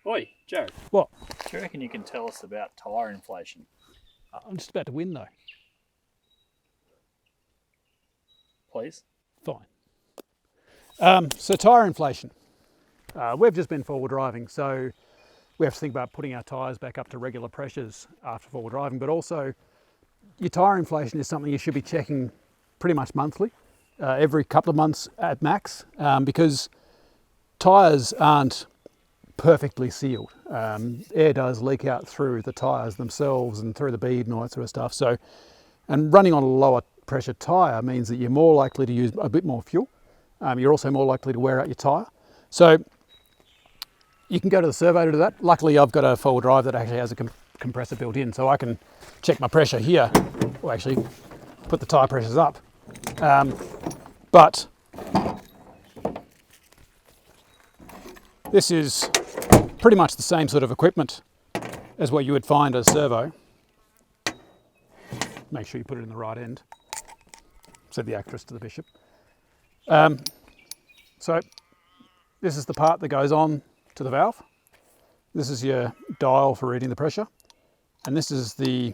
Oi, Jared. What? Do you reckon you can tell us about tyre inflation? I'm just about to win though. Please? Fine. So tyre inflation. We've just been forward driving, so we have to think about putting our tyres back up to regular pressures after forward driving, but also your tyre inflation is something you should be checking pretty much monthly, every couple of months at max, because tyres aren't perfectly sealed. Air does leak out through the tyres themselves and through the bead and all that sort of stuff. So, and running on a lower pressure tyre means that you're more likely to use a bit more fuel. You're also more likely to wear out your tyre. So you can go to the servo to do that. Luckily, I've got a forward drive that actually has a compressor built in, so I can check my pressure here, or actually put the tyre pressures up. But this is pretty much the same sort of equipment as what you would find at a servo. Make sure you put it in the right end, said the actress to the bishop. So this is the part that goes on to the valve. This is your dial for reading the pressure. And this is the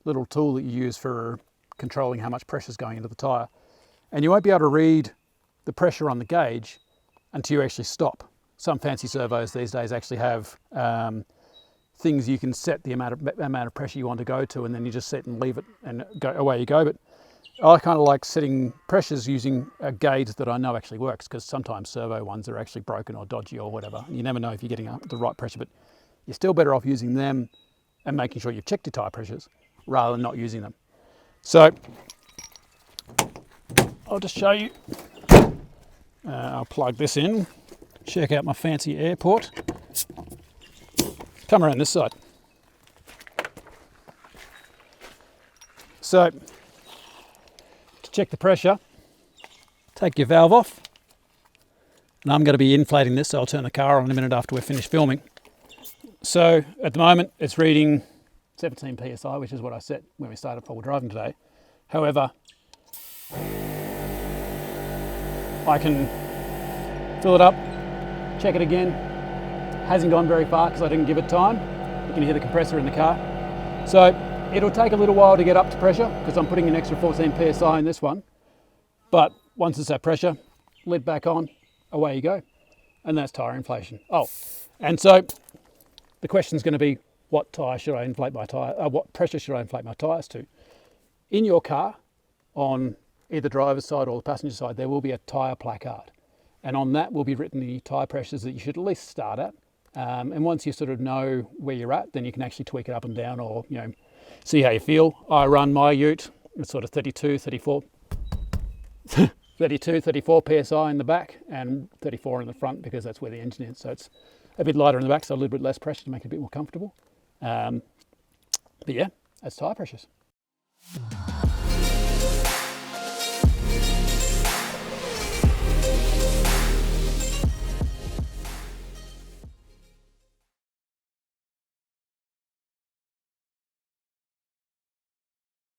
little tool that you use for controlling how much pressure is going into the tyre. And you won't be able to read the pressure on the gauge until you actually stop. Some fancy servos these days actually have things you can set the amount of pressure you want to go to, and then you just set and leave it and go away you go. But I kind of like setting pressures using a gauge that I know actually works, because sometimes servo ones are actually broken or dodgy or whatever. You never know if you're getting the right pressure, but you're still better off using them and making sure you've checked your tyre pressures rather than not using them. So I'll just show you. I'll plug this in, check out my fancy airport. Come around this side. So to check the pressure, take your valve off. And I'm going to be inflating this, so I'll turn the car on in a minute after we're finished filming. So at the moment it's reading 17 psi, which is what I set when we started forward driving today. However, I can fill it up, check it again. Hasn't gone very far because I didn't give it time. You can hear the compressor in the car. So it'll take a little while to get up to pressure because I'm putting an extra 14 psi in this one. But once it's at pressure, lid back on, away you go. And that's tyre inflation. Oh, and so the question is going to be, what tyre should I inflate my tyre? What pressure should I inflate my tyres to? In your car, on either driver's side or the passenger side, there will be a tyre placard. And on that will be written the tyre pressures that you should at least start at. And once you sort of know where you're at, then you can actually tweak it up and down, or see how you feel. I run my ute, it's sort of 32, 34 psi in the back and 34 in the front, because that's where the engine is. So it's a bit lighter in the back, so a little bit less pressure to make it a bit more comfortable. But yeah, that's tyre pressures.